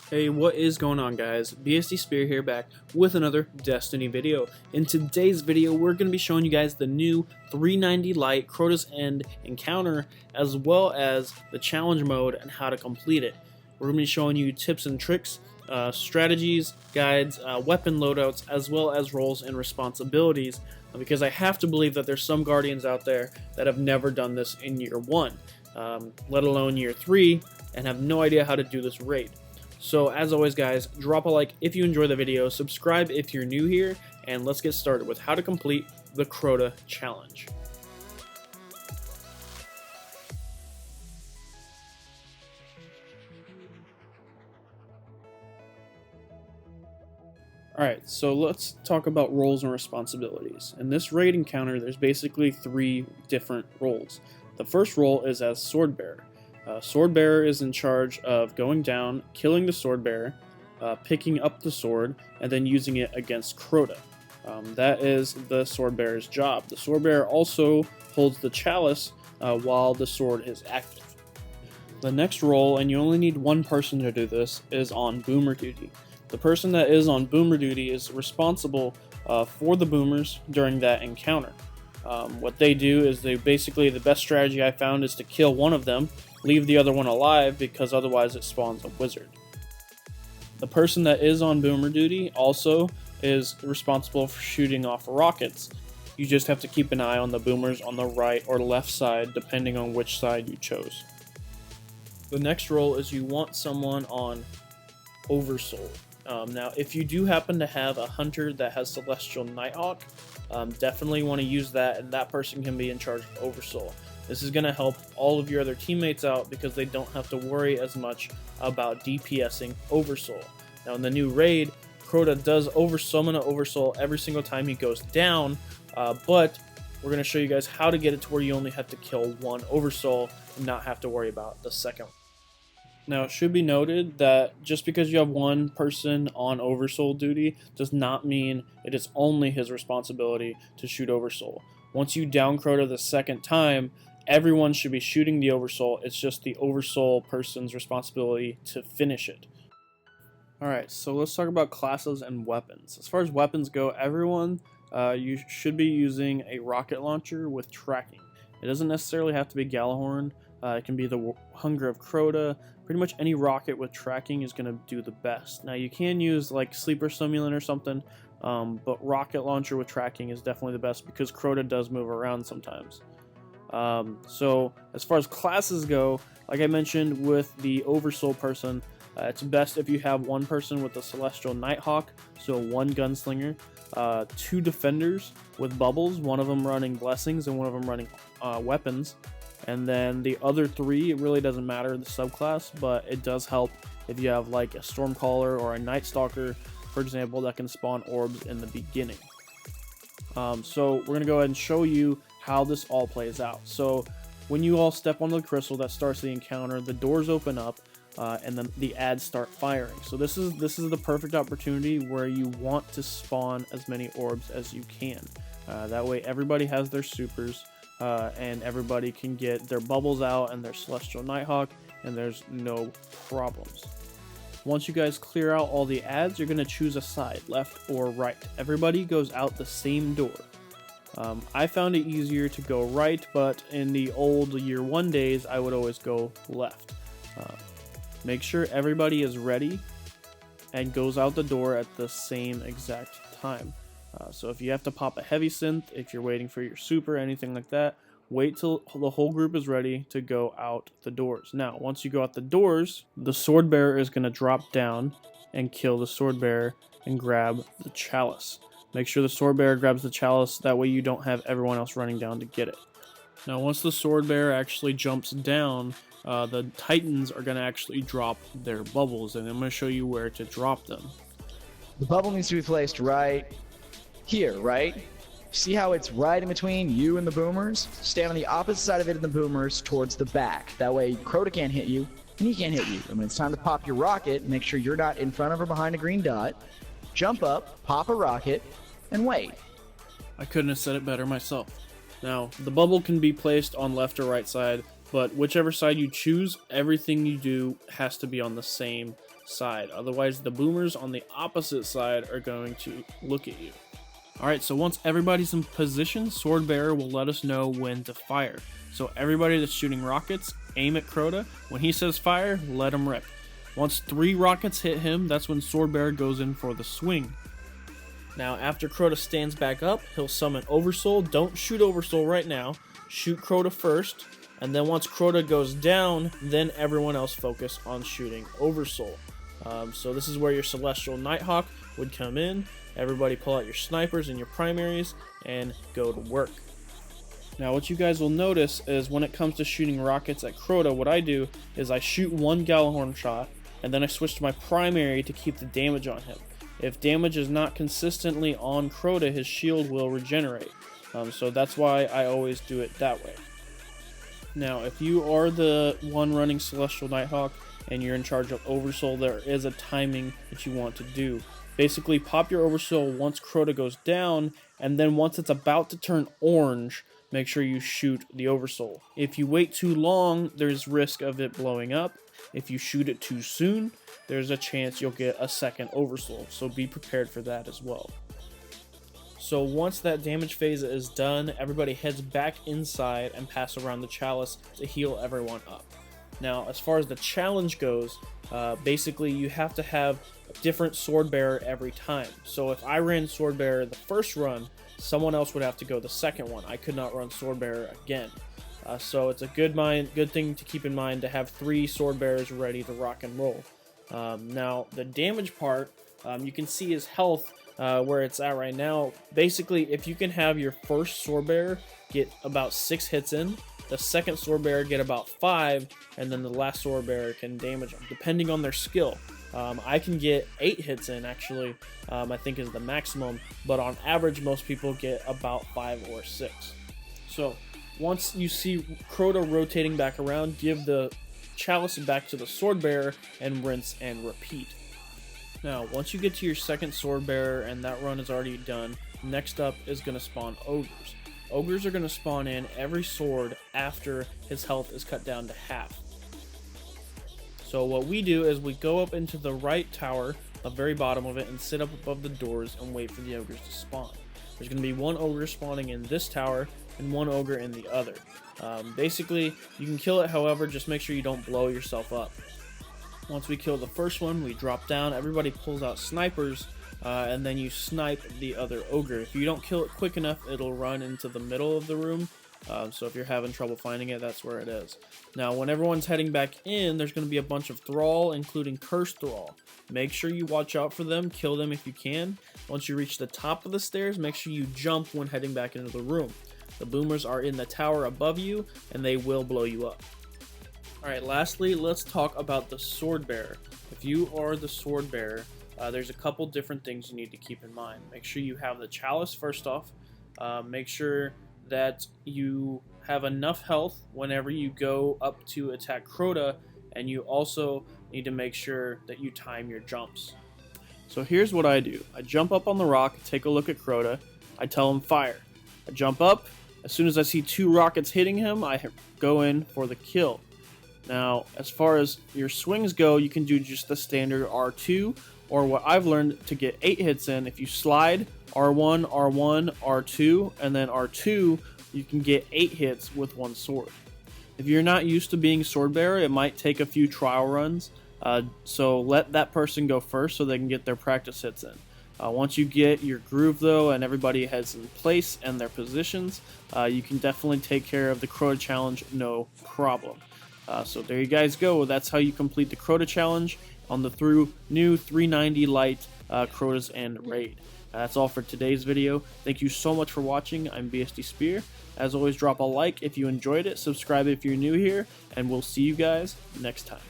Hey, what is going on, guys? BSD Speer here, back with another Destiny video. In today's video, we're going to be showing you guys the new 390 Light Crota's End encounter, as well as the challenge mode and how to complete it. We're going to be showing you tips and tricks, strategies, guides, weapon loadouts, as well as roles and responsibilities, because I have to believe that there's some Guardians out there that have never done this in year 1, let alone year 3, and have no idea how to do this raid. So as always, guys, drop a like if you enjoy the video, subscribe if you're new here, and let's get started with how to complete the Crota challenge. Alright, so let's talk about roles and responsibilities. In this raid encounter, there's basically 3 different roles. The first role is as Sword Bearer. Sword Bearer is in charge of going down, killing the Sword Bearer, picking up the sword, and then using it against Crota. That is the Sword Bearer's job. The Sword Bearer also holds the chalice while the sword is active. The next role, and you only need one person to do this, is on Boomer duty. The person that is on Boomer duty is responsible for the boomers during that encounter. What they do is the best strategy I found is to kill one of them, leave the other one alive, because otherwise it spawns a wizard. The person that is on Boomer duty also is responsible for shooting off rockets. You just have to keep an eye on the boomers on the right or left side, depending on which side you chose. The next role is you want someone on Oversoul. Now, if you do happen to have a hunter that has Celestial Nighthawk, definitely want to use that, and that person can be in charge of Oversoul. This is going to help all of your other teammates out because they don't have to worry as much about DPSing Oversoul. Now, in the new raid, Crota does summon an Oversoul every single time he goes down, but we're going to show you guys how to get it to where you only have to kill one Oversoul and not have to worry about the second one. Now, it should be noted that just because you have one person on Oversoul duty does not mean it is only his responsibility to shoot Oversoul. Once you down Crota the second time, everyone should be shooting the Oversoul. It's just the Oversoul person's responsibility to finish it. Alright, so let's talk about classes and weapons. As far as weapons go, everyone you should be using a rocket launcher with tracking. It doesn't necessarily have to be Galahorn. It can be the Hunger of Crota. Pretty much any rocket with tracking is going to do the best. Now, you can use like Sleeper Stimulant or something, but rocket launcher with tracking is definitely the best because Crota does move around sometimes. So as far as classes go, like I mentioned with the Oversoul person, it's best if you have one person with the Celestial Nighthawk, so one gunslinger, 2 defenders with bubbles, one of them running blessings and one of them running weapons, and then the other 3, it really doesn't matter the subclass, but it does help if you have like a Stormcaller or a Night Stalker, for example, that can spawn orbs in the beginning. So we're going to go ahead and show you how this all plays out. So when you all step on the crystal that starts the encounter, the doors open up and then the ads start firing. So this is the perfect opportunity where you want to spawn as many orbs as you can. That way everybody has their supers and everybody can get their bubbles out and their Celestial Nighthawk, and there's no problems. Once you guys clear out all the ads, you're going to choose a side, left or right. Everybody goes out the same door. I found it easier to go right, but in the old year 1 days, I would always go left. Make sure everybody is ready and goes out the door at the same exact time. So if you have to pop a heavy synth, if you're waiting for your super, anything like that, wait till the whole group is ready to go out the doors. Now, once you go out the doors, the Sword Bearer is going to drop down and kill the Sword Bearer and grab the chalice. Make sure the Sword Bearer grabs the chalice, that way you don't have everyone else running down to get it. Now, once the Sword Bearer actually jumps down, the Titans are going to actually drop their bubbles, and I'm going to show you where to drop them. The bubble needs to be placed right here, right? See how it's right in between you and the boomers? Stand on the opposite side of it in the boomers towards the back. That way Crota can't hit you, and he can't hit you. And when it's time to pop your rocket, make sure you're not in front of or behind a green dot. Jump up, pop a rocket, and wait. I couldn't have said it better myself. Now, the bubble can be placed on left or right side, but whichever side you choose, everything you do has to be on the same side. Otherwise, the boomers on the opposite side are going to look at you. Alright, so once everybody's in position, Sword Bearer will let us know when to fire. So everybody that's shooting rockets, aim at Crota. When he says fire, let him rip. Once 3 rockets hit him, that's when Sword Bearer goes in for the swing. Now, after Crota stands back up, he'll summon Oversoul. Don't shoot Oversoul right now. Shoot Crota first, and then once Crota goes down, then everyone else focus on shooting Oversoul. So this is where your Celestial Nighthawk would come in. Everybody pull out your snipers and your primaries and go to work. Now what you guys will notice is when it comes to shooting rockets at Crota, what I do is I shoot 1 Gallahorn shot, and then I switch to my primary to keep the damage on him. If damage is not consistently on Crota, his shield will regenerate. So that's why I always do it that way. Now, if you are the one running Celestial Nighthawk and you're in charge of Oversoul, there is a timing that you want to do. Basically, pop your Oversoul once Crota goes down, and then once it's about to turn orange, make sure you shoot the Oversoul. If you wait too long, there's risk of it blowing up. If you shoot it too soon, there's a chance you'll get a second Oversoul, so be prepared for that as well. So once that damage phase is done, everybody heads back inside and pass around the chalice to heal everyone up. Now, as far as the challenge goes, basically you have to have a different Sword Bearer every time. So if I ran Sword Bearer the first run, someone else would have to go the second one. I could not run Sword Bearer again. So it's a good thing to keep in mind to have 3 Sword Bearers ready to rock and roll. Now, the damage part, you can see his health where it's at right now. Basically, if you can have your first Sword Bearer get about 6 hits in, the second Sword Bearer get about 5, and then the last Sword Bearer can damage them, depending on their skill. I can get 8 hits in, actually, I think is the maximum, but on average, most people get about 5 or 6. So, once you see Crota rotating back around, give the chalice back to the Sword Bearer and rinse and repeat. Now, once you get to your second Sword Bearer and that run is already done, next up is going to spawn ogres. Ogres are going to spawn in every sword after his health is cut down to half. So what we do is we go up into the right tower, the very bottom of it, and sit up above the doors and wait for the ogres to spawn. There's going to be 1 ogre spawning in this tower and 1 ogre in the other. Basically, you can kill it, however, just make sure you don't blow yourself up. Once we kill the first one, we drop down, everybody pulls out snipers, and then you snipe the other ogre. If you don't kill it quick enough, it'll run into the middle of the room, so if you're having trouble finding it, that's where it is. Now, when everyone's heading back in, there's going to be a bunch of Thrall, including Cursed Thrall. Make sure you watch out for them, kill them if you can. Once you reach the top of the stairs, make sure you jump when heading back into the room. The boomers are in the tower above you, and they will blow you up. Alright, lastly, let's talk about the Sword Bearer. If you are the Sword Bearer, there's a couple different things you need to keep in mind. Make sure you have the chalice first off. Make sure that you have enough health whenever you go up to attack Crota, and you also need to make sure that you time your jumps. So here's what I do. I jump up on the rock, take a look at Crota, I tell him fire. I jump up, as soon as I see 2 rockets hitting him, I go in for the kill. Now, as far as your swings go, you can do just the standard R2, or what I've learned to get 8 hits in, if you slide R1, R1, R2, and then R2, you can get 8 hits with 1 sword. If you're not used to being Sword Bearer, it might take a few trial runs, so let that person go first so they can get their practice hits in. Once you get your groove though, and everybody has in place and their positions, you can definitely take care of the Crota challenge, no problem. So there you guys go. That's how you complete the Crota challenge on the new 390 Light Crotas and Raid. That's all for today's video. Thank you so much for watching. I'm BSD Speer. As always, drop a like if you enjoyed it, subscribe if you're new here, and we'll see you guys next time.